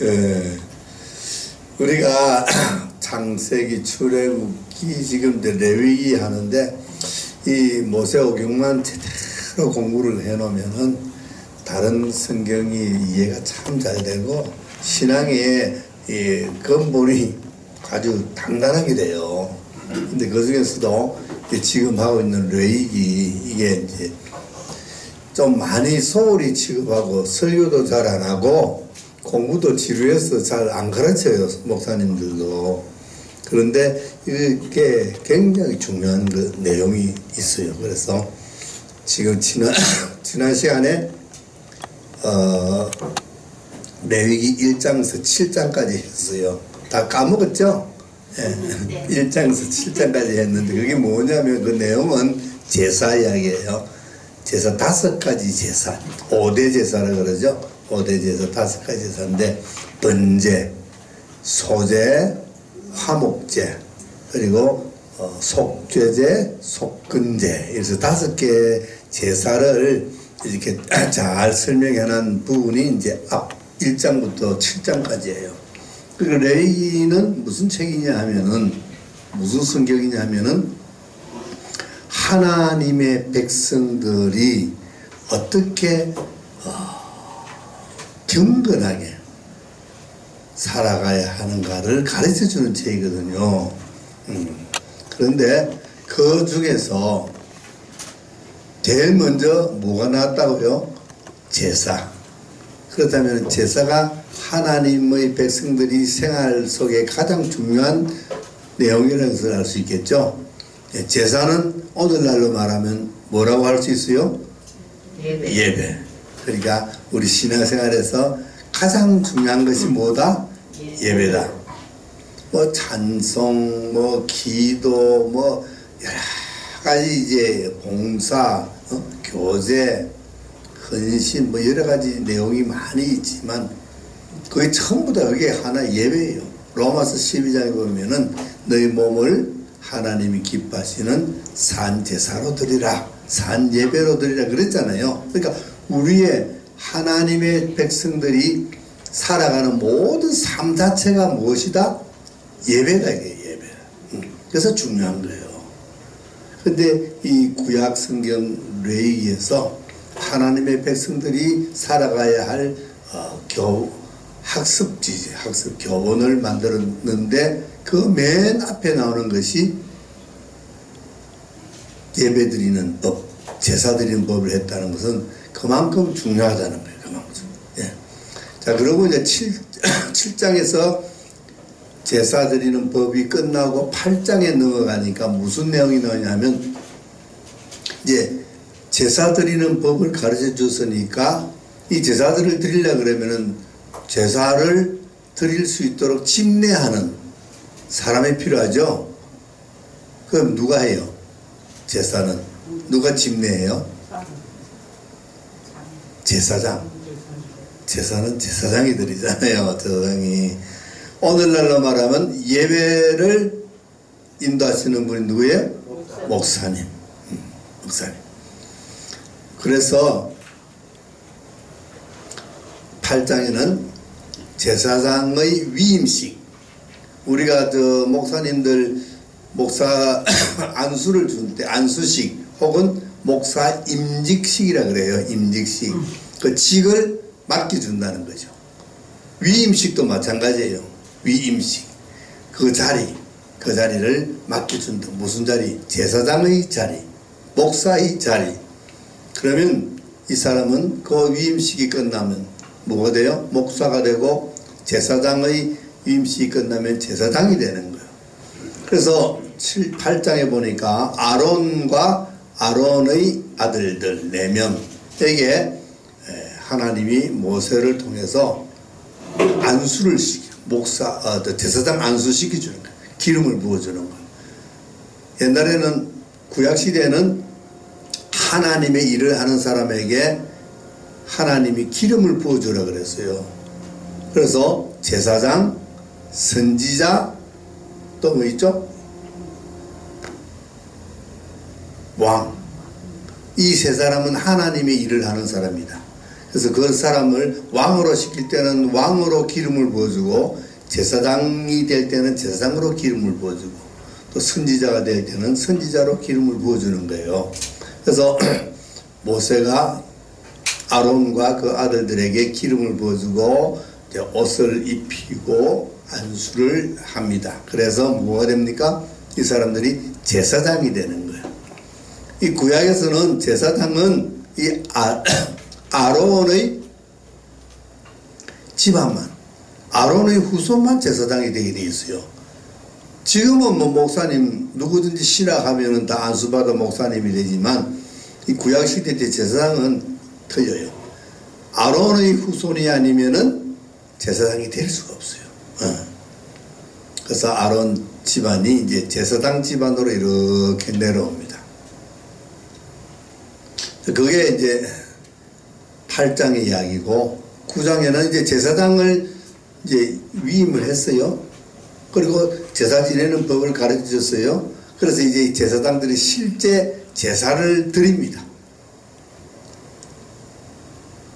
예, 우리가 창세기, 출애굽기, 지금 이제 레위기 하는데 이 모세오경만 제대로 공부를 해놓으면은 다른 성경이 이해가 참 잘 되고 신앙의 이 근본이 아주 단단하게 돼요. 근데 그 중에서도 지금 하고 있는 레위기 이게 이제 좀 많이 소홀히 취급하고 설교도 잘 안 하고 공부도 지루해서 잘 안 가르쳐요, 목사님들도. 그런데 이게 굉장히 중요한 그 내용이 있어요. 그래서 지금 지난 시간에 레위기 1장에서 7장까지 했어요. 다 까먹었죠? 네. 1장에서 7장까지 했는데 그게 뭐냐면 그 내용은 제사 이야기예요. 제사 5가지 제사, 5대 제사라 그러죠. 5대 제사 5가지 제사인데 번제, 소제, 화목제, 그리고 속죄제, 속근제, 그래서 5개 제사를 이렇게 잘 설명해 놓은 부분이 이제 앞 1장부터 7장까지예요. 그리고 레위기는 무슨 책이냐 하면은, 무슨 성경이냐 하면은 하나님의 백성들이 어떻게 경건하게 살아가야 하는가를 가르쳐주는 책이거든요. 그런데 그 중에서 제일 먼저 뭐가 나왔다고요? 제사. 그렇다면 제사가 하나님의 백성들이 생활 속에 가장 중요한 내용이라는 것을 알 수 있겠죠. 제사는 오늘날로 말하면 뭐라고 할 수 있어요? 예배. 그러니까 우리 신앙생활에서 가장 중요한 것이 뭐다? 예배다. 뭐 찬송, 뭐 기도, 뭐 여러 가지 이제 봉사, 교제, 헌신, 뭐 여러 가지 내용이 많이 있지만 그게 전부 다 그게 하나 예배예요. 로마서 12장에 보면은 너희 몸을 하나님이 기뻐하시는 산 제사로 드리라, 산 예배로 드리라 그랬잖아요. 그러니까 우리의 하나님의 백성들이 살아가는 모든 삶 자체가 무엇이다? 예배다, 이게 예배. 그래서 중요한 거예요. 근데 이 구약 성경 레위기에서 하나님의 백성들이 살아가야 할 학습지, 학습 교본을 만들었는데 그 맨 앞에 나오는 것이 예배 드리는 법, 제사 드리는 법을 했다는 것은 그만큼 중요하다는 거예요. 그만큼. 예. 자, 그리고 이제 7장에서 제사 드리는 법이 끝나고 8장에 넘어가니까 무슨 내용이 나오냐면 이제 제사 드리는 법을 가르쳐 줬으니까 이 제사들을 드리려고 그러면은 제사를 드릴 수 있도록 집례하는 사람이 필요하죠. 그럼 누가 해요? 제사는 누가 집례해요? 제사장. 제사는 제사장이 드리잖아요. 제사장이. 오늘날로 말하면 예배를 인도하시는 분이 누구예요? 목사님. 목사님. 그래서 8장에는 제사장의 위임식, 우리가 저 목사님들 목사 안수를 줄 때 안수식 혹은 목사 임직식이라 그래요. 임직식. 그 직을 맡겨준다는 거죠. 위임식도 마찬가지예요. 위임식. 그 자리를 맡겨준다. 무슨 자리? 제사장의 자리, 목사의 자리. 그러면 이 사람은 그 위임식이 끝나면 뭐가 돼요? 목사가 되고 제사장의 위임식이 끝나면 제사장이 되는 거예요. 그래서 8장에 보니까 아론과 아론의 아들들 4명에게 하나님이 모세를 통해서 안수를 제사장 안수시켜 주는 거예요. 기름을 부어주는 거예요. 옛날에는 구약시대에는 하나님의 일을 하는 사람에게 하나님이 기름을 부어주라 그랬어요. 그래서 제사장, 선지자, 또 뭐 있죠? 왕. 이 세 사람은 하나님의 일을 하는 사람이다. 그래서 그 사람을 왕으로 시킬 때는 왕으로 기름을 부어주고 제사장이 될 때는 제사장으로 기름을 부어주고 또 선지자가 될 때는 선지자로 기름을 부어주는 거예요. 그래서 모세가 아론과 그 아들들에게 기름을 부어주고 이제 옷을 입히고 안수를 합니다. 그래서 뭐가 됩니까? 이 사람들이 제사장이 되는 거예요. 이 구약에서는 제사장은 이 아론의 집안만, 아론의 후손만 제사장이 되게 돼 있어요. 지금은 뭐 목사님 누구든지 신학하면은 다 안수받아 목사님이 되지만 이 구약 시대 때 제사장은 틀려요. 아론의 후손이 아니면은 제사장이 될 수가 없어요. 그래서 아론 집안이 이제 제사장 집안으로 이렇게 내려옵니다. 그게 이제 8장의 이야기고 9장에는 이제 제사장을 이제 위임을 했어요. 그리고 제사 지내는 법을 가르쳐 줬어요. 그래서 이제 제사장들이 실제 제사를 드립니다.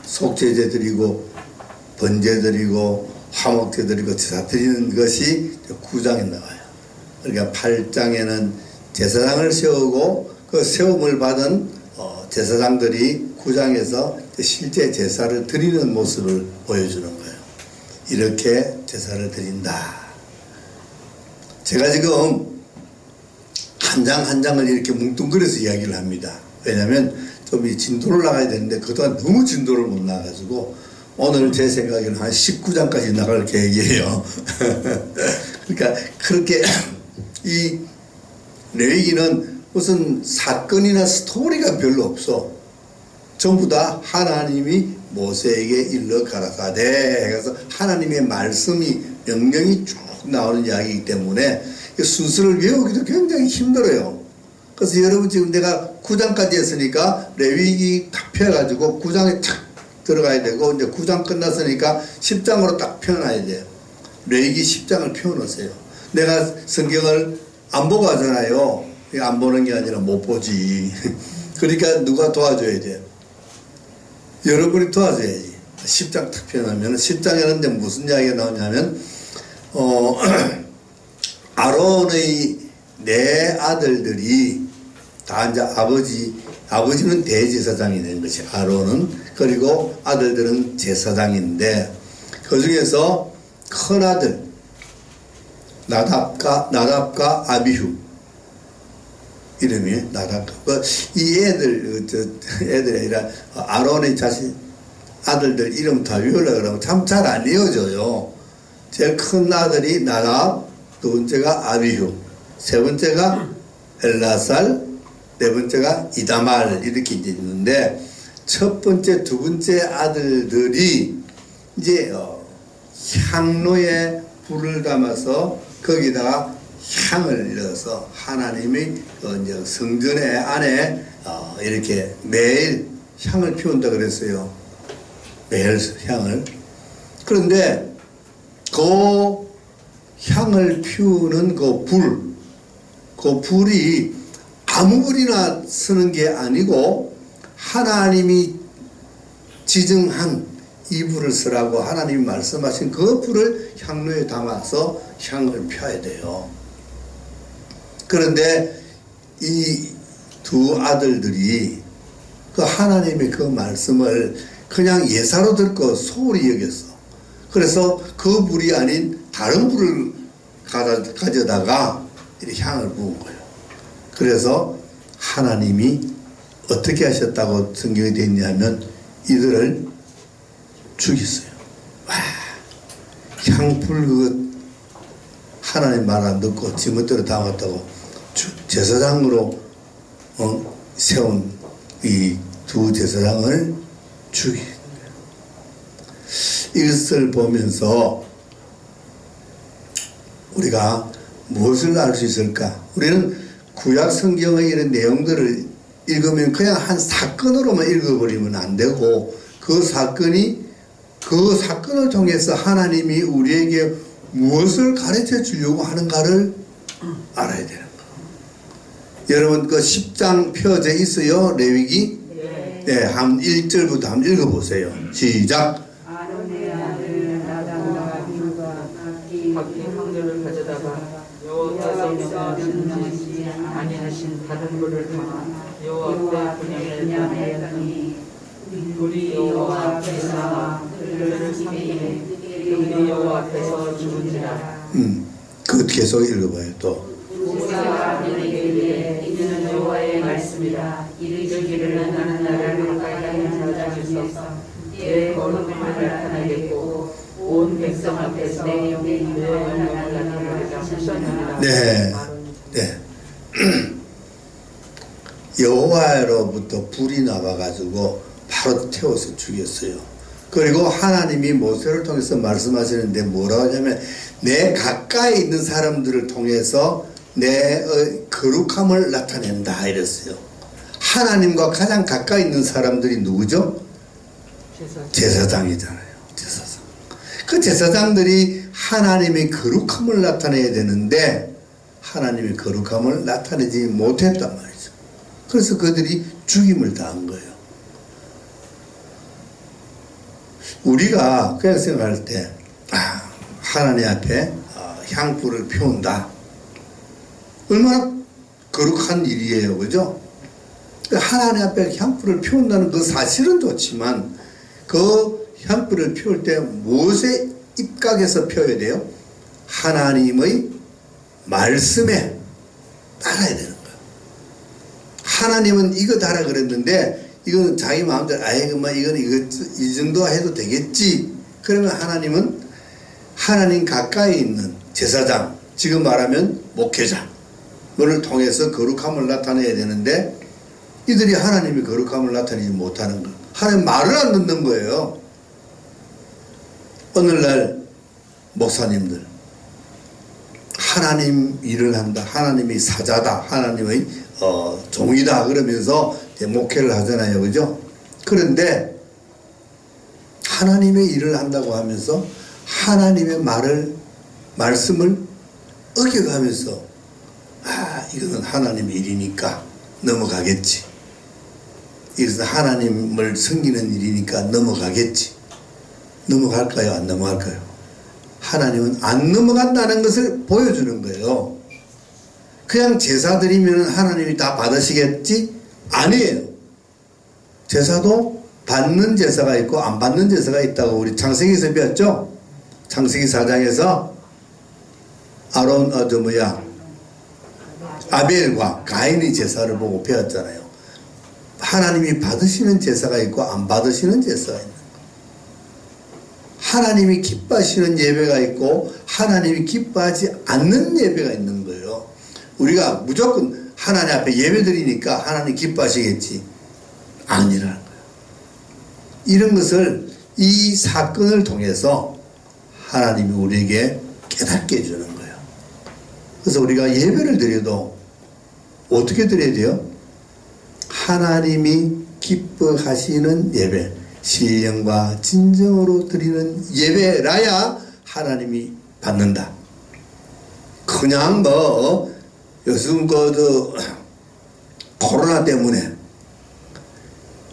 속죄제 드리고 번제 드리고 화목제 드리고 제사 드리는 것이 9장에 나와요. 그러니까 8장에는 제사장을 세우고 그 세움을 받은 제사장들이 9장에서 실제 제사를 드리는 모습을 보여주는 거예요. 이렇게 제사를 드린다. 제가 지금 한 장 한 장을 이렇게 뭉뚱그려서 이야기를 합니다. 왜냐하면 좀 이 진도를 나가야 되는데 그동안 너무 진도를 못 나가지고 오늘 제 생각에는 한 19장까지 나갈 계획이에요. 그러니까 그렇게 이 레위기는 무슨 사건이나 스토리가 별로 없어. 전부 다 하나님이 모세에게 일러 가라사대 해서 하나님의 말씀이 명령이 쭉 나오는 이야기이기 때문에 순서를 외우기도 굉장히 힘들어요. 그래서 여러분 지금 내가 9장까지 했으니까 레위기 다 펴가지고 9장에 탁 들어가야 되고 이제 9장 끝났으니까 10장으로 딱 펴놔야 돼요. 레위기 10장을 펴놓으세요. 내가 성경을 안 보고 하잖아요. 안 보는 게 아니라 못 보지. 그러니까 누가 도와줘야 돼요? 여러분이 도와줘야지. 10장 딱 펴놓으면 10장에는 이제 무슨 이야기가 나오냐면 아론의 네 아들들이 다 이제 아버지는 대제사장이 된 것이 아론은, 그리고 아들들은 제사장인데 그 중에서 큰 아들 나답과 아비후, 이름이 나답과 이 애들이 아니라 아론의 아들들 이름 다 외우려고 그러면 참 잘 안 외워져요. 제일 큰 아들이 나답, 두 번째가 아비후, 세 번째가 엘라살, 네 번째가 이다말, 이렇게 이제 있는데 첫 번째, 두 번째 아들들이 이제 향로에 불을 담아서 거기다가 향을 넣어서 하나님의 이제 성전의 안에 이렇게 매일 향을 피운다 그랬어요. 매일 향을. 그런데 그 향을 피우는 그 불이 아무 불이나 쓰는 게 아니고 하나님이 지정한 이 불을 쓰라고 하나님이 말씀하신 그 불을 향로에 담아서 향을 펴야 돼요. 그런데 이 두 아들들이 그 하나님의 그 말씀을 그냥 예사로 듣고 소홀히 여겼어. 그래서 그 불이 아닌 다른 불을 가져다가 이렇게 향을 부은 거예요. 그래서 하나님이 어떻게 하셨다고 성경에 되어 있냐면 이들을 죽였어요. 와, 향불 그 하나님 말 안 듣고 지멋대로 담았다고 제사장으로 세운 이 두 제사장을 죽인 거예요. 이것을 보면서 우리가 무엇을 알 수 있을까? 우리는 구약 성경의 이런 내용들을 읽으면 그냥 한 사건으로만 읽어버리면 안 되고 그 사건을 통해서 하나님이 우리에게 무엇을 가르쳐 주려고 하는가를 알아야 되는 거예요. 여러분 그 10장 펴져 있어요? 레위기? 네, 한 1절부터 한번 읽어보세요. 시작. 아론의 아들 나답과 아비후가 각기 향료를 가져다가 여호와께서 명령하시지 아니하신 다른 불을 담아 여호와 앞에 분양하였더니 불이 여호와 앞에서 나와 그들을 삼키매 그들이 여호와 앞에서 죽은지라. 그것 계속 읽어봐요. 또 모세가 아론에게 이르되 이는 여호와의 말씀이라 이르시기를 나는 나를 가까이 하는 자 중에서 내 거룩을 나타내겠고 온 백성 앞에서 내 영광을 나타내리라 하셨느니라. 네, 네. 여호와로부터 불이 나와가지고 바로 태워서 죽였어요. 그리고 하나님이 모세를 통해서 말씀하시는데 뭐라고 하냐면 내 가까이 있는 사람들을 통해서 내 거룩함을 나타낸다 이랬어요. 하나님과 가장 가까이 있는 사람들이 누구죠? 제사장이잖아요. 제사장. 그 제사장들이 하나님의 거룩함을 나타내야 되는데 하나님의 거룩함을 나타내지 못했단 말이죠. 그래서 그들이 죽임을 당한 거예요. 우리가 그냥 생각할 때 하나님 앞에 향불을 피운다. 얼마나 거룩한 일이에요. 그죠? 하나님 앞에 향불을 피운다는 그 사실은 좋지만 그 향불을 피울 때 무엇에 입각해서 피워야 돼요? 하나님의 말씀에 따라야 되는 거예요. 하나님은 이거 달아 그랬는데 이거는 자기 마음대로 이거는 이 정도 해도 되겠지. 그러면 하나님은 하나님 가까이 있는 제사장, 지금 말하면 목회자를 통해서 거룩함을 나타내야 되는데 이들이 하나님의 거룩함을 나타내지 못하는 거예요. 하나님 말을 안 듣는 거예요. 오늘날 목사님들 하나님 일을 한다, 하나님이 사자다, 하나님의 종이다 그러면서 목회를 하잖아요. 그죠? 그런데 하나님의 일을 한다고 하면서 하나님의 말씀을 어겨가면서 이것은 하나님의 일이니까 넘어가겠지. 이것은 하나님을 섬기는 일이니까 넘어가겠지. 넘어갈까요? 안 넘어갈까요? 하나님은 안 넘어간다는 것을 보여주는 거예요. 그냥 제사 드리면 하나님이 다 받으시겠지? 아니에요. 제사도 받는 제사가 있고 안 받는 제사가 있다고 우리 창세기에서 배웠죠? 창세기 4장에서 아벨과 가인의 제사를 보고 배웠잖아요. 하나님이 받으시는 제사가 있고 안 받으시는 제사가 있는 거예요. 하나님이 기뻐하시는 예배가 있고 하나님이 기뻐하지 않는 예배가 있는 거예요. 우리가 무조건 하나님 앞에 예배 드리니까 하나님 기뻐하시겠지. 아니라는 거예요. 이런 것을 이 사건을 통해서 하나님이 우리에게 깨닫게 해주는 거예요. 그래서 우리가 예배를 드려도 어떻게 드려야 돼요? 하나님이 기뻐하시는 예배, 신령과 진정으로 드리는 예배라야 하나님이 받는다. 그냥 요즘 코로나 때문에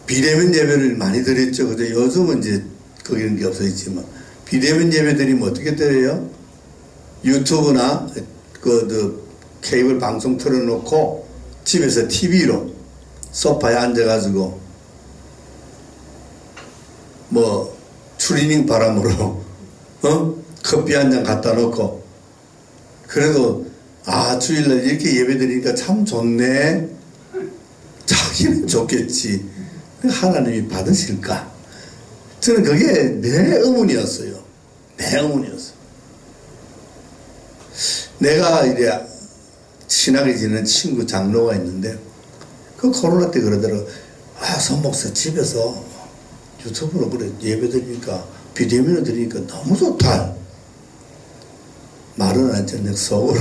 비대면 예배를 많이 드렸죠. 그죠? 요즘은 이제 거기는 게 없어졌지만 비대면 예배 드리면 어떻게 드려요? 유튜브나 케이블 방송 틀어놓고 집에서 TV로 소파에 앉아가지고 추리닝 바람으로 커피 한 잔 갖다 놓고 그래도 주일날 이렇게 예배 드리니까 참 좋네. 자기는 좋겠지. 하나님이 받으실까? 저는 그게 내 의문이었어요. 내 의문이었어요. 내가 이래 친하게 지내는 친구 장로가 있는데 그 코로나 때 그러더라고. 손 목사 집에서 유튜브로 그래 예배 드리니까 비대면으로 드리니까 너무 좋다. 말은 안 했는데 속으로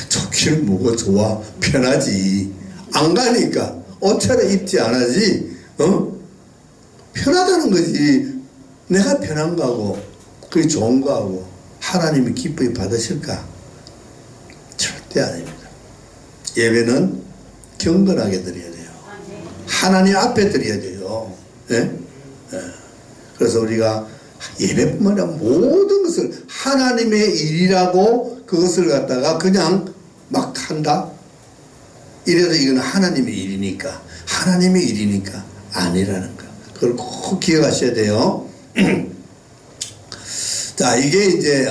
좋기는 뭐가 좋아. 편하지. 안 가니까 옷차려 입지 않아지. 편하다는 거지. 내가 편한 거하고 그게 좋은 거하고 하나님이 기쁘게 받으실까? 절대 아닙니다. 예배는 경건하게 드려야 돼요. 하나님 앞에 드려야 돼요. 없어요. 예? 예. 그래서 우리가 예배뿐만 아니라 모든 것을 하나님의 일이라고 그것을 갖다가 그냥 막 한다? 이래도 이건 하나님의 일이니까, 하나님의 일이니까 아니라는 거. 그걸 꼭 기억하셔야 돼요. 자, 이게 이제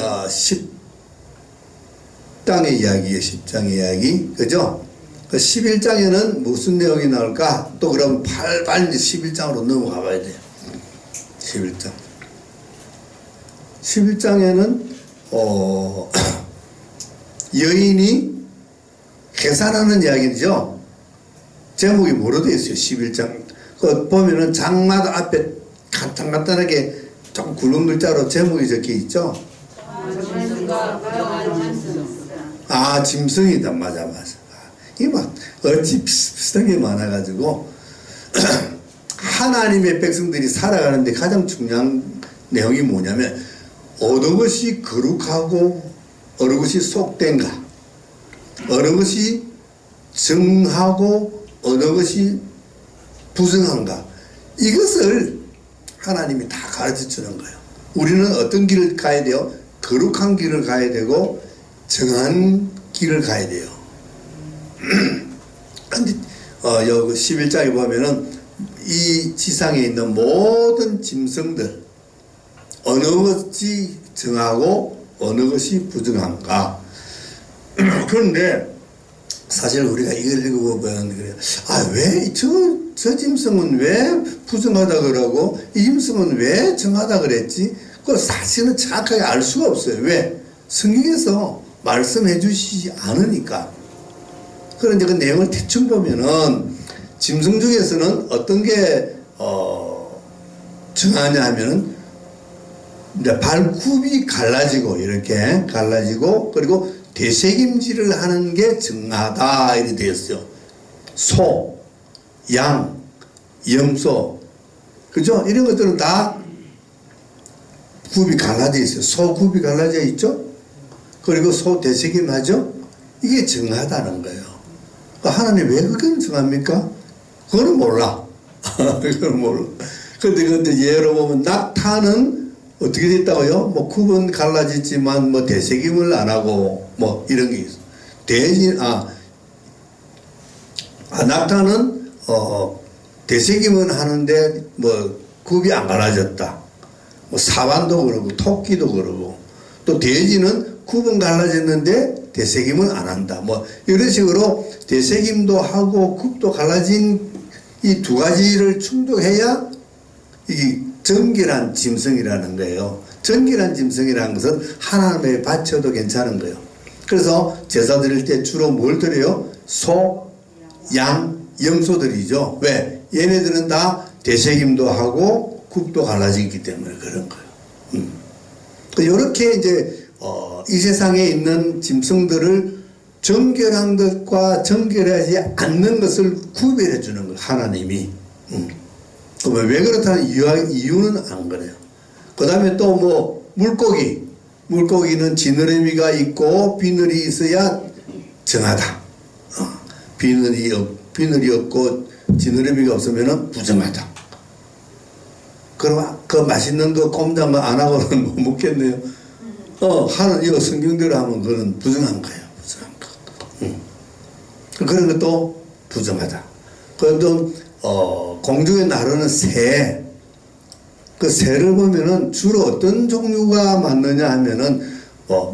10장의 이야기예요. 10장의 이야기. 그죠? 11장에는 무슨 내용이 나올까? 또 그럼 빨리 이제 11장으로 넘어가 봐야 돼요. 11장. 11장에는 여인이 계산하는 이야기죠. 제목이 뭐로 되어 있어요? 11장. 그 보면은 장마다 앞에 간단하게 좀 굵은 글자로 제목이 적혀 있죠. 아, 짐승이다. 맞아. 이게 막 어찌 비슷하게 많아가지고 하나님의 백성들이 살아가는데 가장 중요한 내용이 뭐냐면 어느 것이 거룩하고 어느 것이 속된가, 어느 것이 정하고 어느 것이 부정한가, 이것을 하나님이 다 가르쳐 주는 거예요. 우리는 어떤 길을 가야 돼요? 거룩한 길을 가야 되고 정한 길을 가야 돼요. 근데 여기 11장에 보면은 이 지상에 있는 모든 짐승들 어느 것이 정하고 어느 것이 부정한가. 그런데 사실 우리가 이걸 읽어보면 그래요. 아, 왜 저 짐승은 왜 부정하다 그러고 이 짐승은 왜 정하다 그랬지? 그걸 사실은 정확하게 알 수가 없어요. 왜? 성경에서 말씀해 주시지 않으니까. 그런데 그 내용을 대충 보면은 짐승 중에서는 어떤 게 정하냐 하면은 이제 발굽이 갈라지고 이렇게 갈라지고 그리고 되새김질을 하는 게 정하다 이렇게 되었어요. 소, 양, 염소, 그죠? 이런 것들은 다 굽이 갈라져 있어요. 소 굽이 갈라져 있죠? 그리고 소 되새김 하죠? 이게 정하다는 거예요. 하나님 왜 그건 정합니까? 그거는 몰라. 그건 몰라. 근데 예로 보면 낙타는 어떻게 됐다고요? 뭐 굽은 갈라졌지만 뭐 되새김을 안 하고 뭐 이런 게 있어. 낙타는 되새김은 하는데 뭐 굽이 안 갈라졌다. 뭐 사반도 그러고 토끼도 그러고 또 돼지는 굽은 갈라졌는데 되새김은 안 한다. 뭐 이런 식으로 되새김도 하고 굽도 갈라진 이 두 가지를 충족해야 이 정결한 짐승이라는 거예요. 정결한 짐승이라는 것은 하나님에 바쳐도 괜찮은 거예요. 그래서 제사 드릴 때 주로 뭘 드려요? 소, 양, 염소들이죠. 왜? 얘네들은 다 되새김도 하고 굽도 갈라지기 때문에 그런 거예요. 이렇게 이제 이 세상에 있는 짐승들을 정결한 것과 정결하지 않는 것을 구별해 주는 거예요. 하나님이. 그러면 왜 그렇다는 이유는 안 그래요. 그 다음에 또 뭐 물고기는 지느러미가 있고 비늘이 있어야 정하다. 비늘이 없고 지느러미가 없으면 부정하다. 그럼 그 맛있는 거 꼼장 안 하고는 못 먹겠네요. 하는 이거 성경대로 하면 그건 부정한 거예요. 부정한 거. 그런 것도 부정하다. 그래도 공중에 나르는 새, 그 새를 보면은 주로 어떤 종류가 많느냐 하면은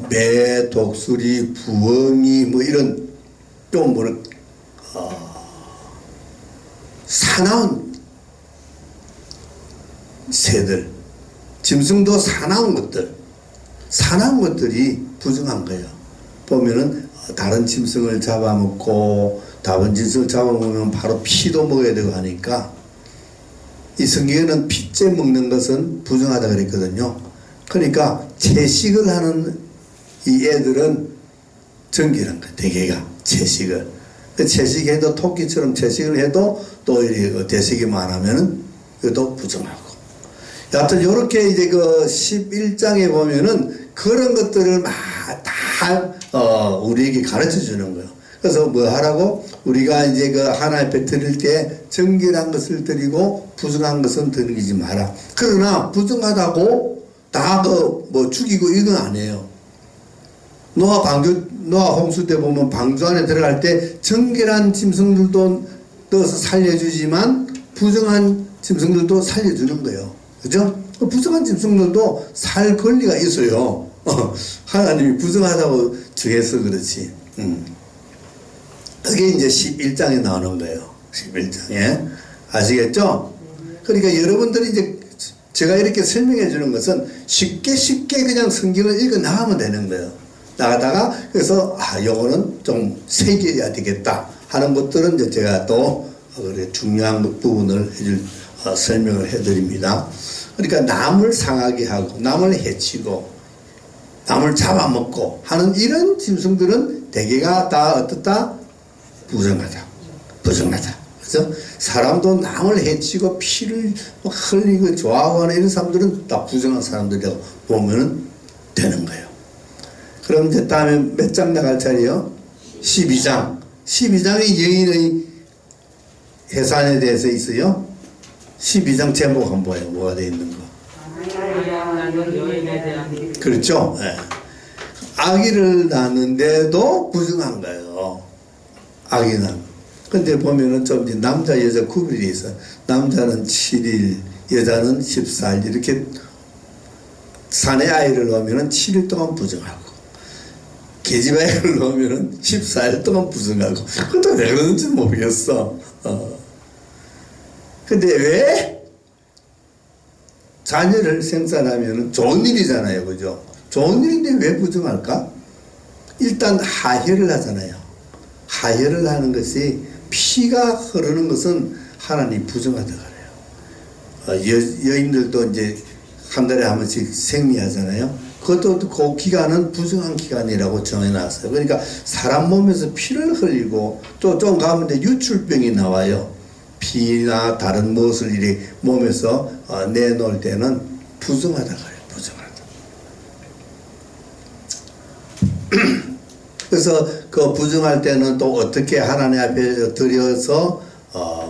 매, 독수리, 부엉이 뭐 이런 좀 사나운 새들, 짐승도 사나운 것들이 부정한 거예요. 보면은 다른 짐승을 잡아먹고 다른 짐승을 잡아먹으면 바로 피도 먹어야 되고 하니까 이 성경에는 피째 먹는 것은 부정하다 그랬거든요. 그러니까 채식을 하는 이 애들은 정결한 거예요. 대개가 채식을. 채식해도 토끼처럼 채식을 해도 또 이렇게 되새김 안 하면은 이것도 부정하고. 여하튼 이렇게 이제 그 11장에 보면은 그런 것들을 다 우리에게 가르쳐 주는 거예요. 그래서 뭐 하라고? 우리가 이제 그 하나님 앞에 드릴 때 정결한 것을 드리고 부정한 것은 드리지 마라. 그러나 부정하다고 다 그 뭐 죽이고 이건 아니에요. 노아 홍수 때 보면 방주 안에 들어갈 때 정결한 짐승들도 넣어서 살려주지만 부정한 짐승들도 살려주는 거예요. 그죠? 부정한 짐승들도 살 권리가 있어요. 하나님이 부정하다고 정해서 그렇지. 그게 이제 11장에 나오는 거예요. 11장에. 아시겠죠? 그러니까 여러분들이 이제 제가 이렇게 설명해 주는 것은 쉽게 그냥 성경을 읽어 나가면 되는 거예요. 나가다가 그래서 요거는 좀 새겨야 되겠다 하는 것들은 이제 제가 또 중요한 부분을 설명을 해 드립니다. 그러니까 남을 상하게 하고 남을 해치고 남을 잡아먹고 하는 이런 짐승들은 대개가 다 어떻다? 부정하다. 그래서 사람도 남을 해치고 피를 흘리고 좋아하고 하는 이런 사람들은 다 부정한 사람들이라고 보면 되는 거예요. 그럼 이제 다음에 몇 장 나갈 차례요? 12장. 12장이 여인의 해산에 대해서 있어요. 12장 제목 한번 봐요. 뭐가 되어 있는 거. 그렇죠. 네. 아기를 낳는데도 부정한 거예요. 아기 낳는. 근데 보면은 좀 이제 남자 여자 구별이 있어. 남자는 7일, 여자는 14일 이렇게 사내 아이를 낳으면은 7일 동안 부정하고 계집 아이를 낳으면은 14일 동안 부정하고. 그것도 왜 그런지 모르겠어. 근데 왜 자녀를 생산하면은 좋은 일이잖아요, 그죠? 좋은 일인데 왜 부정할까? 일단 하혈을 하잖아요. 하혈을 하는 것이 피가 흐르는 것은 하나님 부정하다 그래요. 여인들도 이제 한 달에 한 번씩 생리하잖아요. 그것도 그 기간은 부정한 기간이라고 정해놨어요. 그러니까 사람 몸에서 피를 흘리고 또 좀 가면 이제 유출병이 나와요. 피나 다른 무엇을 이렇게 몸에서 내놓을 때는 부정하다 그래요. 부정하다. 그래서 그 부정할 때는 또 어떻게 하나님 앞에 드려서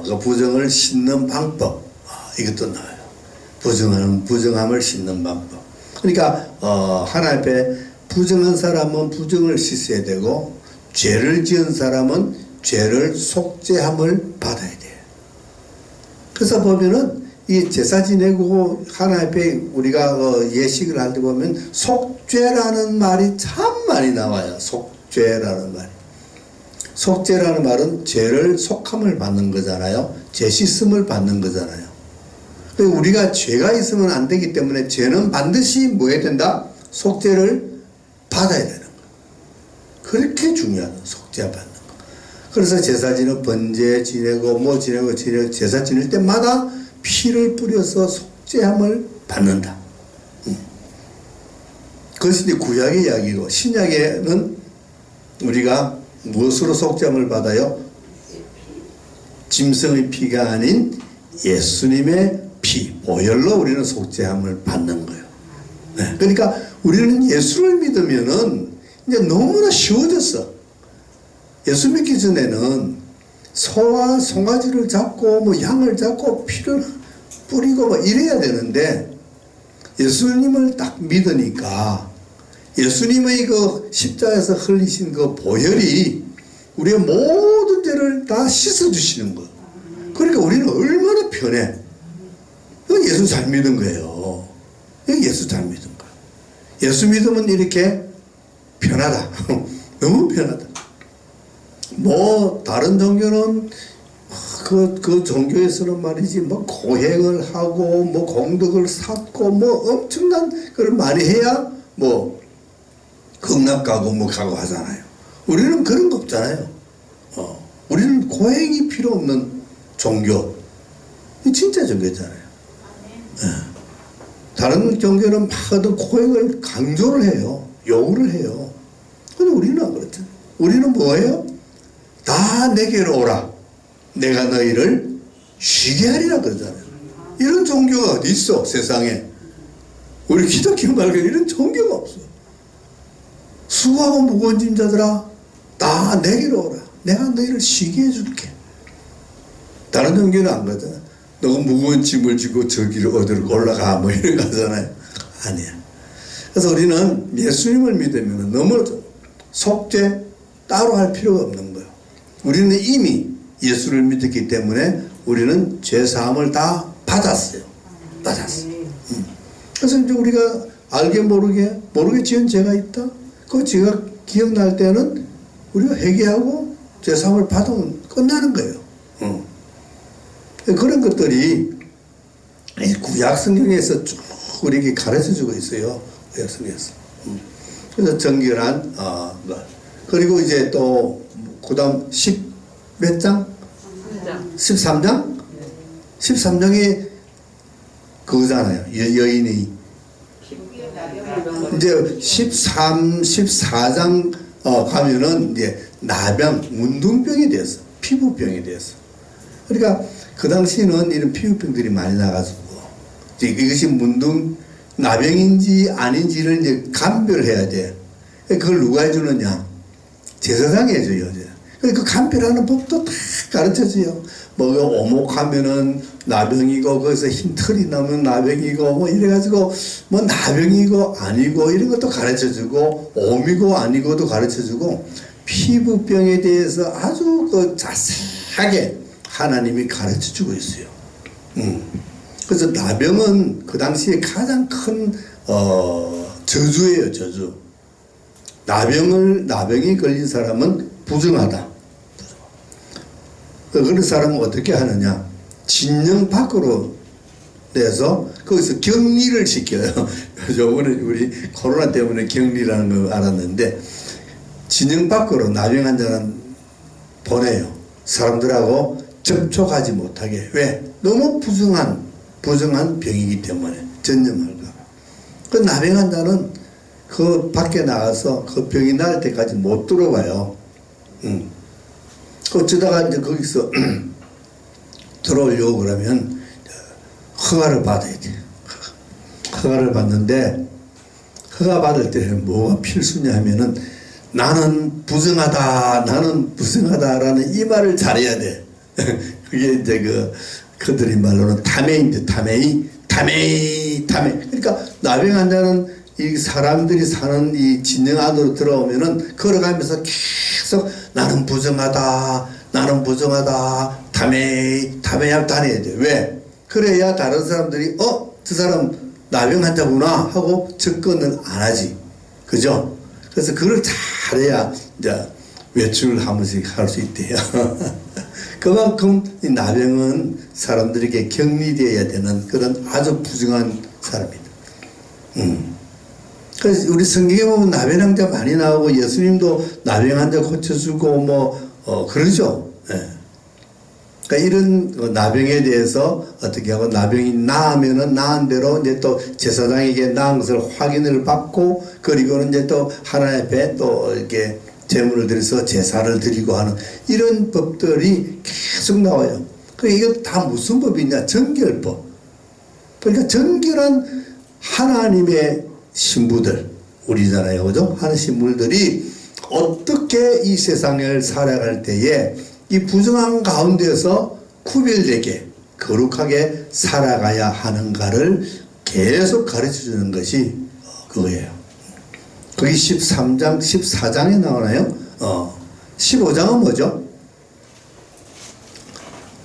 그 부정을 씻는 방법, 이것도 나와요. 부정함을 씻는 방법. 그러니까 하나님 앞에 부정한 사람은 부정을 씻어야 되고 죄를 지은 사람은 죄를 속죄함을 받아야 돼요. 그래서 보면은 이 제사 지내고 하나님 앞에 우리가 예식을 할 때 보면 속죄라는 말이 참 많이 나와요. 속죄라는 말이. 속죄라는 말은 죄를 속함을 받는 거잖아요. 죄 씻음을 받는 거잖아요. 우리가 죄가 있으면 안 되기 때문에 죄는 반드시 뭐 해야 된다? 속죄를 받아야 되는 거예요. 그렇게 중요하다. 속죄 받는 거. 그래서 제사 지내고 번제 지내고 뭐 지내고 제사 지낼 때마다 피를 뿌려서 속죄함을 받는다. 그것이 이제 구약의 이야기고 신약에는 우리가 무엇으로 속죄함을 받아요? 짐승의 피가 아닌 예수님의 피, 보혈로 우리는 속죄함을 받는 거예요. 네. 그러니까 우리는 예수를 믿으면은 이제 너무나 쉬워졌어. 예수 믿기 전에는 소와 송아지를 잡고 뭐 양을 잡고 피를 뿌리고 뭐 이래야 되는데 예수님을 딱 믿으니까 예수님의 그 십자가에서 흘리신 그 보혈이 우리의 모든 죄를 다 씻어주시는 거예요. 그러니까 우리는 얼마나 편해. 이건 예수 잘 믿은 거예요. 이건 예수 잘 믿은 거예요. 예수 믿으면 이렇게 편하다. 너무 편하다. 뭐 다른 종교는 그 종교에서는 말이지 뭐 고행을 하고 뭐 공덕을 쌓고 뭐 엄청난 걸 많이 해야 뭐 극락 가고 뭐 가고 하잖아요. 우리는 그런 거 없잖아요. 우리는 고행이 필요 없는 종교. 이 진짜 종교잖아요. 네. 다른 종교는 막 고행을 강조를 해요. 요구를 해요. 근데 우리는 안 그렇잖아요. 우리는 뭐예요? 다 내게로 오라. 내가 너희를 쉬게 하리라 그러잖아요. 이런 종교가 어디 있어 세상에. 우리 기독교 말고 이런 종교가 없어. 수고하고 무거운 짐 자들아 다 내게로 오라. 내가 너희를 쉬게 해줄게. 다른 종교는 안 가잖아. 너가 무거운 짐을 지고 저기를 어디로 올라가 뭐 이런 거 하잖아요. 아니야. 그래서 우리는 예수님을 믿으면 너무 속죄 따로 할 필요가 없는 거예요. 우리는 이미 예수를 믿었기 때문에 우리는 죄사함을 다 받았어요. 받았어요. 그래서 이제 우리가 알게 모르게 지은 죄가 있다. 그 죄가 기억날 때는 우리가 회개하고 죄사함을 받으면 끝나는 거예요. 그런 것들이 구약 성경에서 쭉 우리에게 가르쳐 주고 있어요. 구약 성경에서. 그래서 정결한 그리고 이제 또 그다음 10몇 장? 13장? 13장이 그거잖아요. 여인이 이제 14장 가면은 이제 나병, 문둥병이 됐어. 피부병이 됐어. 그러니까 그 당시에는 이런 피부병들이 많이 나가지고 이제 이것이 나병인지 아닌지를 이제 감별해야 돼. 그걸 누가 해주느냐? 제사장이 해줘요. 그 감별하는 법도 다 가르쳐줘요. 뭐 오목하면은 나병이고 거기서 흰 털이 나면 나병이고 뭐 이래가지고 뭐 나병이고 아니고 이런 것도 가르쳐주고 오미고 아니고도 가르쳐주고 피부병에 대해서 아주 그 자세하게 하나님이 가르쳐주고 있어요. 그래서 나병은 그 당시에 가장 큰 저주예요. 저주. 나병이 걸린 사람은 부정하다. 그런 사람은 어떻게 하느냐? 진영 밖으로 내서 거기서 격리를 시켜요. 요번에 우리 코로나 때문에 격리라는 거 알았는데 진영 밖으로 나병 환자는 보내요. 사람들하고 접촉하지 못하게. 왜? 너무 부정한 병이기 때문에 전염할까. 그 나병 환자는 그 밖에 나가서 그 병이 나을 때까지 못 들어가요. 어쩌다가 이제 거기서 들어오려고 그러면 허가를 받아야 돼. 허가를 받는데 허가 받을 때 뭐가 필수냐 하면은 나는 부정하다라는 이 말을 잘해야 돼. 그게 이제 그들이 말로는 탐해인데 탐해. 그러니까 나병 환자는 이 사람들이 사는 이 진영 안으로 들어오면은 걸어가면서 계속 나는 부정하다 탐해야 다녀야 돼. 왜? 그래야 다른 사람들이 저 사람 나병 환자구나 하고 접근을 안 하지. 그죠? 그래서 그걸 잘해야 이제 외출을 한 번씩 할 수 있대요. 그만큼 이 나병은 사람들에게 격리되어야 되는 그런 아주 부정한 사람이다. 그래서 우리 성경에 보면 나병 환자 많이 나오고 예수님도 나병 환자 고쳐주고 그러죠. 예. 그러니까 이런 나병에 대해서 어떻게 하고 나병이 나으면은 나은 대로 이제 또 제사장에게 나은 것을 확인을 받고 그리고는 이제 또 하나님 앞에 또 이렇게 제물을 드려서 제사를 드리고 하는 이런 법들이 계속 나와요. 그러니까 이거 다 무슨 법이냐? 정결법. 그러니까 정결한 하나님의 신부들 우리잖아요. 그죠? 하는 신부들이 어떻게 이 세상을 살아갈 때에 이 부정한 가운데서 구별되게 거룩하게 살아가야 하는가를 계속 가르쳐주는 것이 그거예요. 거기 14장에 나오나요? 15장은 뭐죠?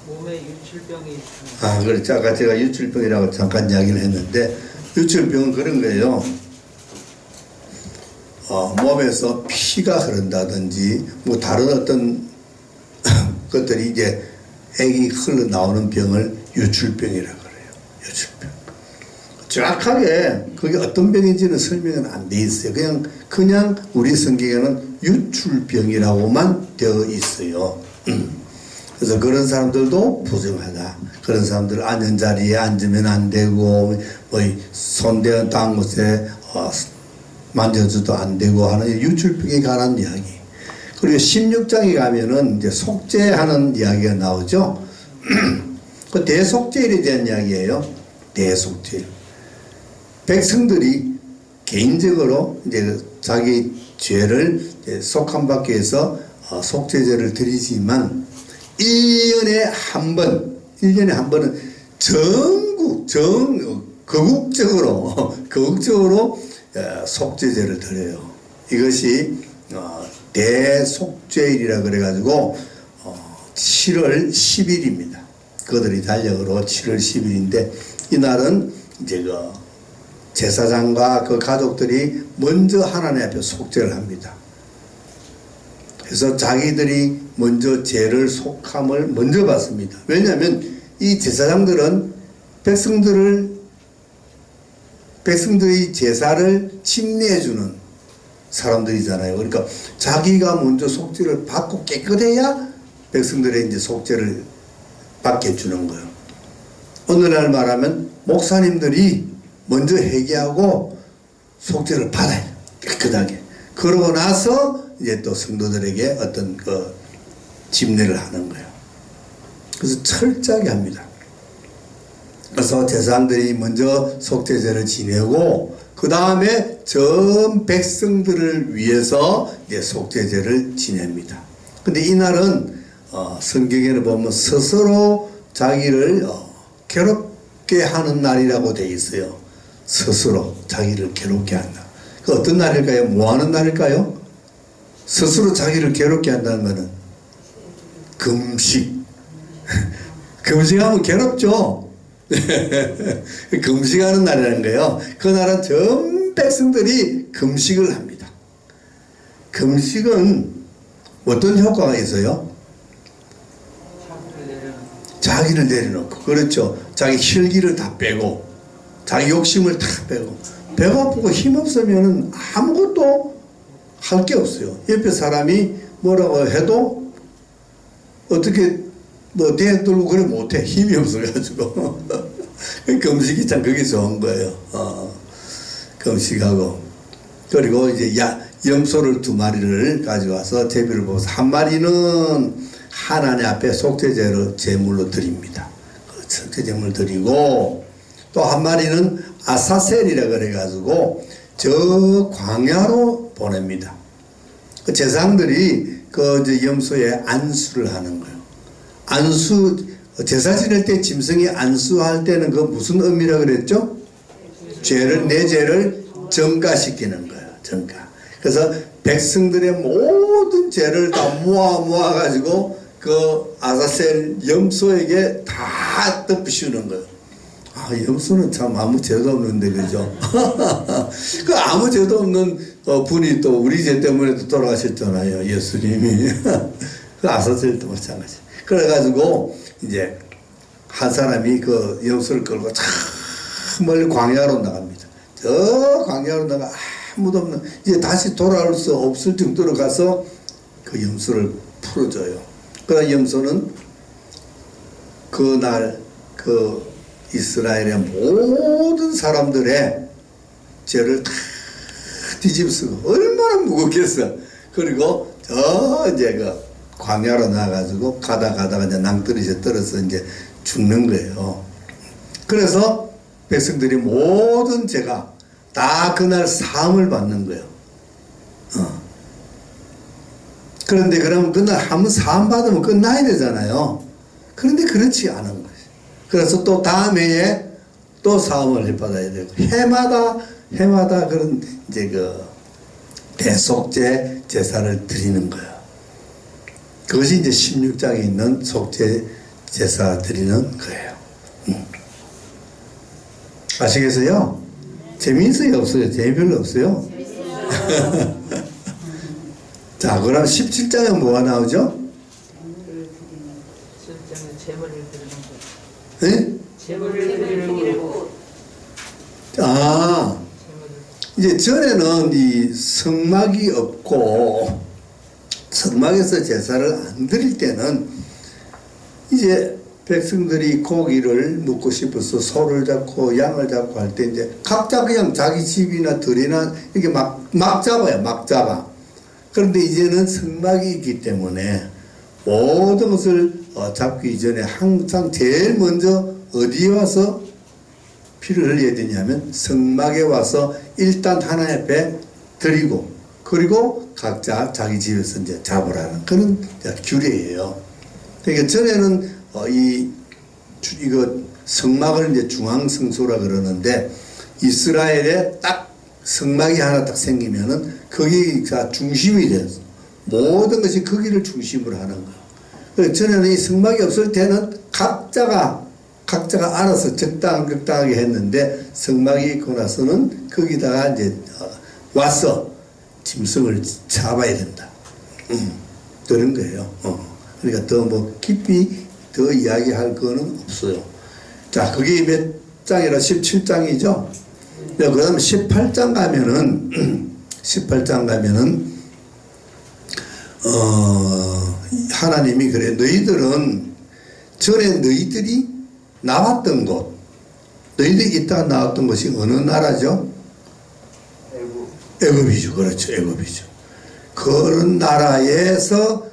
몸에 유출병이 그렇죠. 아까 제가 유출병이라고 잠깐 이야기를 했는데 유출병은 그런 거예요. 몸에서 피가 흐른다든지 뭐 다른 어떤 것들이 이제 액이 흘러나오는 병을 유출병이라고 그래요. 유출병. 정확하게 그게 어떤 병인지는 설명은 안 돼 있어요. 그냥 우리 성경에는 유출병이라고만 되어 있어요. 그래서 그런 사람들도 부정하다. 그런 사람들 앉은 자리에 앉으면 안 되고 뭐 손대는 딴 곳에 만져줘도 안 되고 하는 유출병에 관한 이야기. 그리고 16장에 가면은 이제 속죄하는 이야기가 나오죠. 그 대속죄일에 대한 이야기예요. 대속죄일. 백성들이 개인적으로 이제 자기 죄를 이제 속함받기 위해서 속죄제를 드리지만 1년에 한 번은 거국적으로 속죄제를 드려요. 이것이 대속죄일이라 그래가지고 7월 10일입니다. 그들이 달력으로 7월 10일인데 이날은 이제 그 제사장과 그 가족들이 먼저 하나님 앞에 속죄를 합니다. 그래서 자기들이 먼저 죄를 속함을 먼저 받습니다. 왜냐하면 이 제사장들은 백성들의 제사를 침례해주는 사람들이잖아요. 그러니까 자기가 먼저 속죄를 받고 깨끗해야 백성들의 이제 속죄를 받게 해주는 거예요. 오늘날 말하면 목사님들이 먼저 회개하고 속죄를 받아요. 깨끗하게. 그러고 나서 이제 또 성도들에게 어떤 그 집례를 하는 거예요. 그래서 철저하게 합니다. 그래서 제사장들이 먼저 속죄제를 지내고 그 다음에 전 백성들을 위해서 이제 속죄제를 지냅니다. 근데 이날은 성경에는 보면 스스로 자기를 괴롭게 하는 날이라고 되어 있어요. 스스로 자기를 괴롭게 한다. 그 어떤 날일까요? 뭐 하는 날일까요? 스스로 자기를 괴롭게 한다는 것은 금식. 금식하면 괴롭죠. 금식하는 날이라는 거예요. 그날은 전 백성들이 금식을 합니다. 금식은 어떤 효과가 있어요? 자기를 내려놓고, 그렇죠. 자기 혈기를 다 빼고, 자기 욕심을 다 빼고, 배가 아프고 힘없으면 아무것도 할 게 없어요. 옆에 사람이 뭐라고 해도 어떻게 뭐 대들고 그래 못해. 힘이 없어가지고. 금식이 참 그게 좋은 거예요. 금식하고. 그리고 이제 염소를 2마리를 가져와서 제비를 보고서 한 마리는 하나님 앞에 속죄제로 제물로 드립니다. 속죄 제물 드리고 또 한 마리는 아사셀이라 그래가지고 저 광야로 보냅니다. 그 제사장들이 그 이제 염소에 안수를 하는 거예요. 제사 지낼 때 짐승이 안수할 때는 그 무슨 의미라 그랬죠? 내 죄를 전가시키는 거예요. 전가. 그래서 백성들의 모든 죄를 다 모아가지고 그 아사셀 염소에게 다 덮으시는 거예요. 염소는 참 아무 죄도 없는데, 그죠? 그 아무 죄도 없는 분이 또 우리 죄 때문에 또 돌아가셨잖아요. 예수님이. 그 아사셀도 마찬가지. 그래가지고 이제 한 사람이 그 염소를 끌고 참 멀리 광야로 나갑니다. 저 광야로 나가 아무도 없는, 이제 다시 돌아올 수 없을 정도로 가서 그 염소를 풀어줘요. 그러나 염소는 그날 그 이스라엘의 모든 사람들의 죄를 다 뒤집쓰고 얼마나 무겁겠어. 그리고 이제 그 광야로 나가지고 가다가 이제 낭떠러지에 떨어서 이제 죽는 거예요. 그래서 백성들이 모든 죄가 다 그날 사함을 받는 거예요. 그런데 그러면 그날 한번 사함 받으면 끝나야 되잖아요. 그런데 그렇지 않은 거예요. 그래서 또 다음 해에 또 사함을 받아야 되고 해마다 그런 이제 그 대속죄 제사를 드리는 거예요. 그것이 이제 16장에 있는 속죄 제사 드리는 거예요. 아시겠어요? 재미있어요? 없어요? 재미 별로 없어요? 자, 그럼 17장에 뭐가 나오죠? 17장에 제물을 드리는 것. 네? 제물을 드리는 것. 이제 전에는 이 성막이 없고 성막에서 제사를 안 드릴 때는 이제 백성들이 고기를 먹고 싶어서 소를 잡고 양을 잡고 할 때 이제 각자 그냥 자기 집이나 들이나 이렇게 막 잡아요. 막 잡아. 그런데 이제는 성막이 있기 때문에 모든 것을 잡기 이전에 항상 제일 먼저 어디에 와서 피를 흘려야 되냐면 성막에 와서 일단 하나님 앞에 드리고 그리고 각자 자기 집에서 이제 잡으라는 그런 규례예요. 그러니까 전에는 이거 성막을 이제 중앙성소라 그러는데 이스라엘에 딱 성막이 하나 딱 생기면은 거기가 중심이 돼서 모든 것이 거기를 중심으로 하는 거예요. 그래서 전에는 이 성막이 없을 때는 각자가 알아서 적당하게 했는데 성막이 있고 나서는 거기다가 이제 와서 짐승을 잡아야 된다. 그런 거예요. 그러니까 더 뭐 깊이 더 이야기할 거는 없어요. 자, 그게 몇 장이라 17장이죠. 그 다음에 18장 가면은 18장 가면은 하나님이 그래, 너희들은 전에 너희들이 나왔던 곳, 너희들이 있다가 나왔던 것이 어느 나라죠? 애굽이죠. 그렇죠. 애굽이죠. 그런 나라에서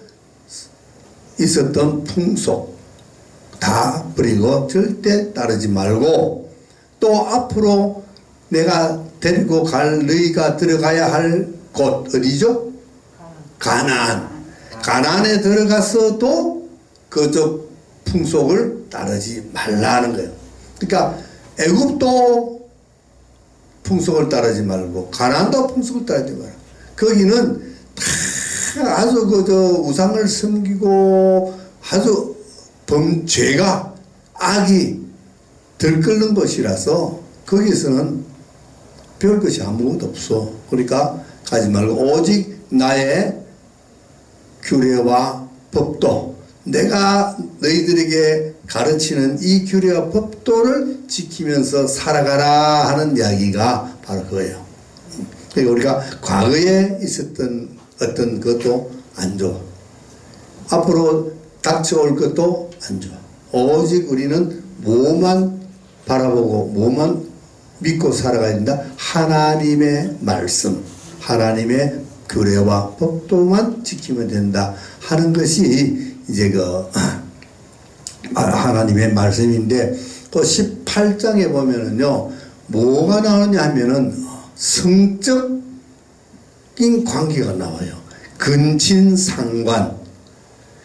있었던 풍속 다 버리고 절대 따르지 말고, 또 앞으로 내가 데리고 갈 너희가 들어가야 할 곳 어디죠? 가나안. 가나안에 들어가서도 그쪽 풍속을 따르지 말라는 거예요. 그러니까 애굽도 풍속을 따르지 말고 가나안도 풍속을 따르지 말라. 거기는 다 아주 우상을 섬기고 아주 죄가 악이 들끓는 것이라서 거기서는 별 것이 아무것도 없어. 그러니까 가지 말고 오직 나의 규례와 법도, 내가 너희들에게 가르치는 이 규례와 법도를 지키면서 살아가라 하는 이야기가 바로 그거예요. 그러니까 우리가 과거에 있었던 어떤 것도 안 좋아. 앞으로 닥쳐올 것도 안 좋아. 오직 우리는 뭐만 바라보고 뭐만 믿고 살아가야 된다. 하나님의 말씀, 하나님의 규례와 법도만 지키면 된다 하는 것이 이제 하나님의 말씀인데, 그 18장에 보면은요, 뭐가 나오냐 하면은 성적인 관계가 나와요. 근친상관.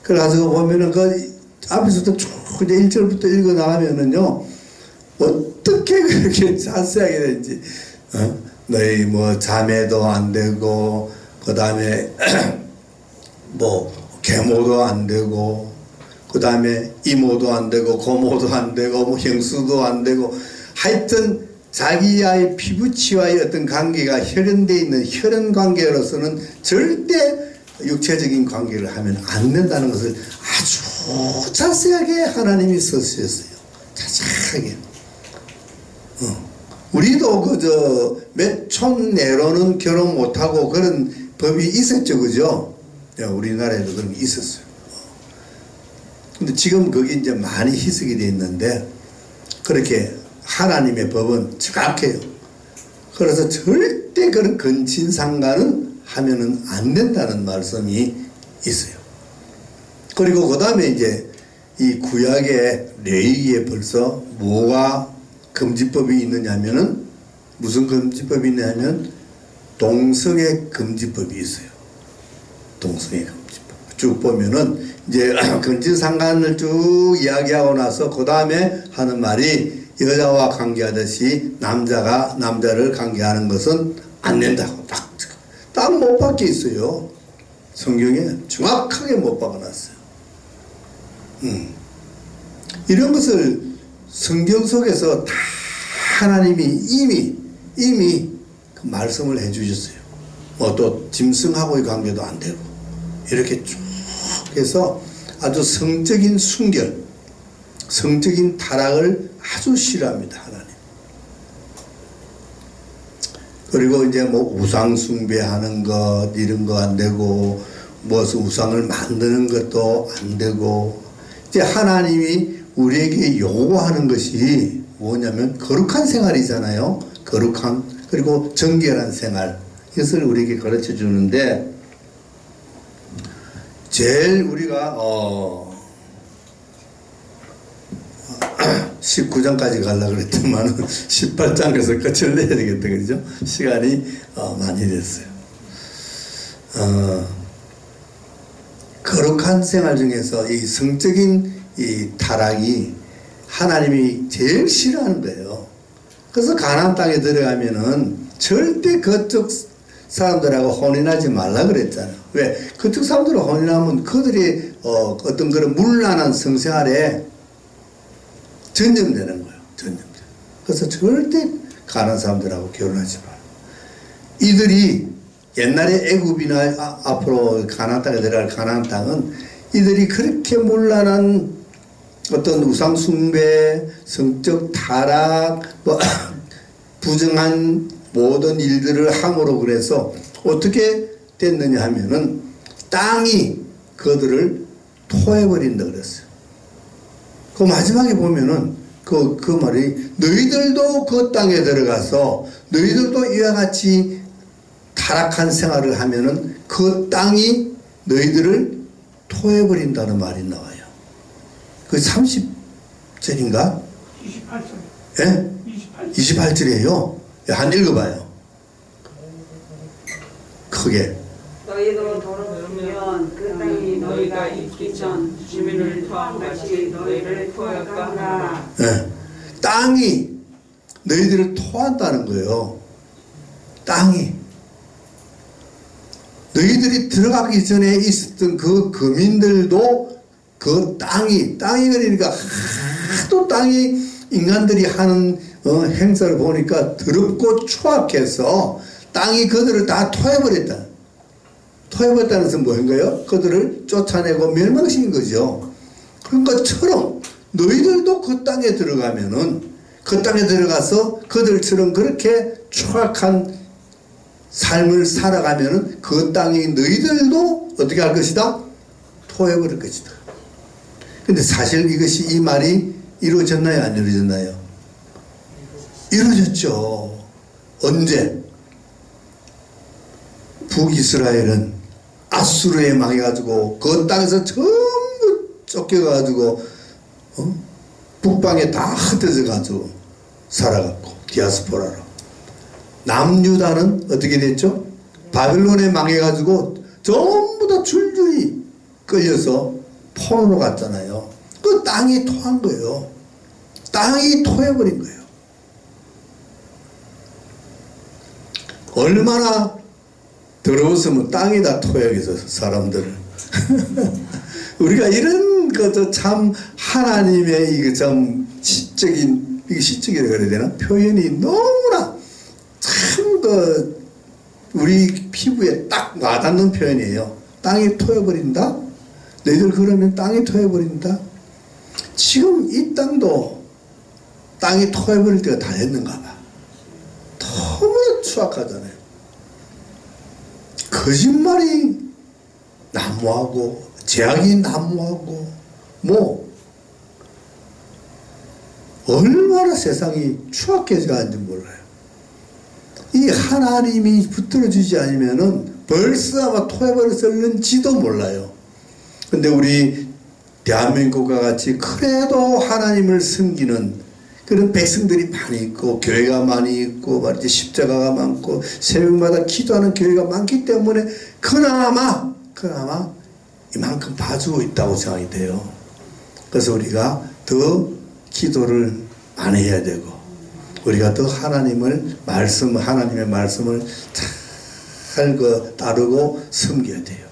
그래가지고 보면은 그 앞에서부터 쭉 이제 1절부터 읽어 나가면은요, 어떻게 그렇게 자세하게 되는지, 너희 뭐 자매도 안 되고, 그 다음에 뭐 계모도 안 되고, 그 다음에 이모도 안 되고, 고모도 안 되고, 뭐 형수도 안 되고, 하여튼 자기와의 피부치와의 어떤 관계가 혈연되어 있는 혈연 관계로서는 절대 육체적인 관계를 하면 안 된다는 것을 아주 자세하게 하나님이 쓰셨어요. 자세하게. 우리도 몇 촌 내로는 결혼 못하고 그런 법이 있었죠. 그죠? 우리나라에도 그런 게 있었어요. 근데 지금 거기 이제 많이 희석이 되어 있는데, 그렇게 하나님의 법은 정확해요. 그래서 절대 그런 근친상간은 하면은 안 된다는 말씀이 있어요. 그리고 그 다음에 이제 이 구약의 레위기에 벌써 뭐가 금지법이 있느냐면은, 무슨 금지법이 있냐면 동성애 금지법이 있어요. 동성애 금지법. 쭉 보면은 이제 근친상간을 쭉 이야기하고 나서 그 다음에 하는 말이, 여자와 관계하듯이 남자가 남자를 관계하는 것은 안 된다고 딱 못 박혀 있어요. 성경에 정확하게 못 박아놨어요. 이런 것을 성경 속에서 다 하나님이 이미 그 말씀을 해주셨어요. 뭐 또 짐승하고의 관계도 안 되고, 이렇게 쭉 해서 아주 성적인 순결, 성적인 타락을 아주 싫어합니다, 하나님. 그리고 이제 뭐 우상 숭배하는 것, 이런 거 안 되고, 무엇을 우상을 만드는 것도 안 되고, 이제 하나님이 우리에게 요구하는 것이 뭐냐면 거룩한 생활이잖아요. 거룩한, 그리고 정결한 생활. 이것을 우리에게 가르쳐 주는데, 제일 우리가 19장까지 가려고 그랬더만 18장에서 끝을 내야 되겠다, 그죠? 시간이 많이 됐어요. 거룩한 생활 중에서 이 성적인 이 타락이 하나님이 제일 싫어하는 거예요. 그래서 가나안 땅에 들어가면은 절대 그쪽 사람들하고 혼인하지 말라 그랬잖아요. 왜? 그쪽 사람들하고 혼인하면 그들이 어떤 그런 문란한 성생활에 전염되는 거예요. 전염돼. 그래서 절대 가나안 사람들하고 결혼하지 마라. 이들이 옛날에 애굽이나 앞으로 가나안 땅에 들어갈 가나안 땅은 이들이 그렇게 문란한 어떤 우상 숭배, 성적 타락, 부정한 모든 일들을 함으로 그래서 어떻게 됐느냐 하면은 땅이 그들을 토해버린다 그랬어요. 그 마지막에 보면은 그 말이 너희들도 그 땅에 들어가서 너희들도 이와 같이 타락한 생활을 하면은 그 땅이 너희들을 토해버린다는 말이 나와요. 그 30절인가? 28절. 예? 28절이에요. 한 읽어봐요. 크게. 너희도 더러우면 그 땅이 너희가 있기 전 주민을 토한 같이 너희를 토할까 하나. 예. 땅이 너희들을 토한다는 거예요. 땅이. 너희들이 들어가기 전에 있었던 그 거민들도 그 땅이 그러니까 하도 땅이 인간들이 하는 행사를 보니까 더럽고 추악해서 땅이 그들을 다 토해버렸다. 토해버렸다는 것은 뭐인가요? 그들을 쫓아내고 멸망시킨 거죠. 그런 것처럼 너희들도 그 땅에 들어가면은 그 땅에 들어가서 그들처럼 그렇게 추악한 삶을 살아가면은 그 땅이 너희들도 어떻게 할 것이다? 토해버릴 것이다. 근데 사실 이것이 이 말이 이루어졌나요? 안 이루어졌나요? 이루어졌죠. 언제? 북이스라엘은 아수르에 망해가지고 그 땅에서 전부 쫓겨가지고 북방에 다 흩어져가지고 살아갔고 디아스포라로. 남유다는 어떻게 됐죠? 바벨론에 망해가지고 전부 다 줄줄이 끌려서 포로로 갔잖아요. 그 땅이 토한 거예요. 땅이 토해버린 거예요. 얼마나 더러웠으면 땅이 다 토해야겠어, 사람들을. 우리가 이런 것도 참 하나님의 이거 참 시적인, 이게 시적이라고 그래야 되나? 표현이 너무나 참 우리 피부에 딱 와닿는 표현이에요. 땅이 토해버린다? 너희들 그러면 땅이 토해버린다? 지금 이 땅도 땅이 토해버릴 때가 다 됐는가 봐. 너무 추악하잖아요. 거짓말이 난무하고 죄악이 난무하고 얼마나 세상이 추악해져가는지 몰라요. 이 하나님이 붙들어주지 않으면은 벌써 아마 토해버렸을는지도 몰라요. 근데 우리 대한민국과 같이 그래도 하나님을 섬기는 그런 백성들이 많이 있고 교회가 많이 있고 말이지 십자가가 많고 새벽마다 기도하는 교회가 많기 때문에 그나마 이만큼 봐주고 있다고 생각이 돼요. 그래서 우리가 더 기도를 많이 해야 되고 우리가 더 하나님의 말씀을 잘 따르고 섬겨야 돼요.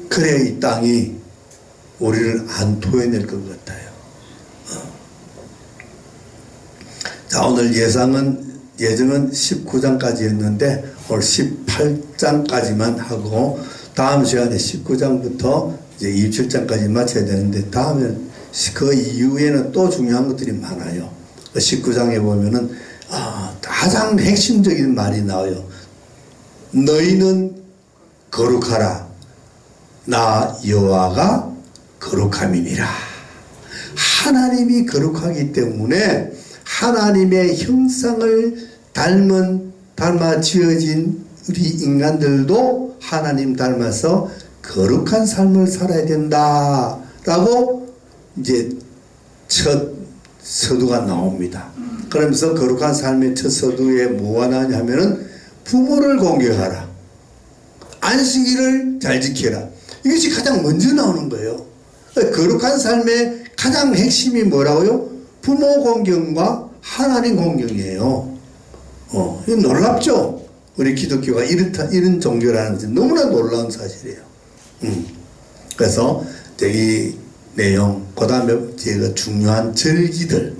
그래야 이 땅이 우리를 안 토해낼 것 같아요. 자, 오늘 예정은 19장까지였는데 오늘 18장까지만 하고 다음 시간에 19장부터 이제 27장까지 마쳐야 되는데 다음에 그 이후에는 또 중요한 것들이 많아요. 19장에 보면은 가장 핵심적인 말이 나와요. 너희는 거룩하라. 나 여호와가 거룩함이니라. 하나님이 거룩하기 때문에 하나님의 형상을 닮아 지어진 우리 인간들도 하나님 닮아서 거룩한 삶을 살아야 된다라고 이제 첫 서두가 나옵니다. 그러면서 거룩한 삶의 첫 서두에 뭐가 나오냐 하면은 부모를 공경하라. 안식일을 잘 지켜라. 이것이 가장 먼저 나오는 거예요. 거룩한 삶의 가장 핵심이 뭐라고요? 부모 공경과 하나님 공경이에요. 이거 놀랍죠? 우리 기독교가 이런 종교라는 것은 너무나 놀라운 사실이에요. 그래서 이 내용, 그 다음에 제가 중요한 절기들,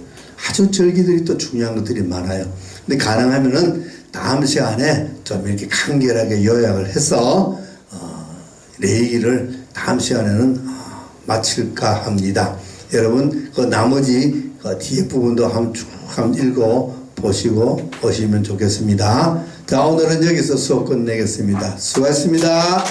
아주 절기들이 또 중요한 것들이 많아요. 근데 가능하면은 다음 시간에 좀 이렇게 간결하게 요약을 해서 내 얘기를 다음 시간에는 마칠까 합니다. 여러분 그 나머지 그 뒤에 부분도 한번 쭉 읽어 보시고 오시면 좋겠습니다. 자, 오늘은 여기서 수업 끝내겠습니다. 수고하셨습니다.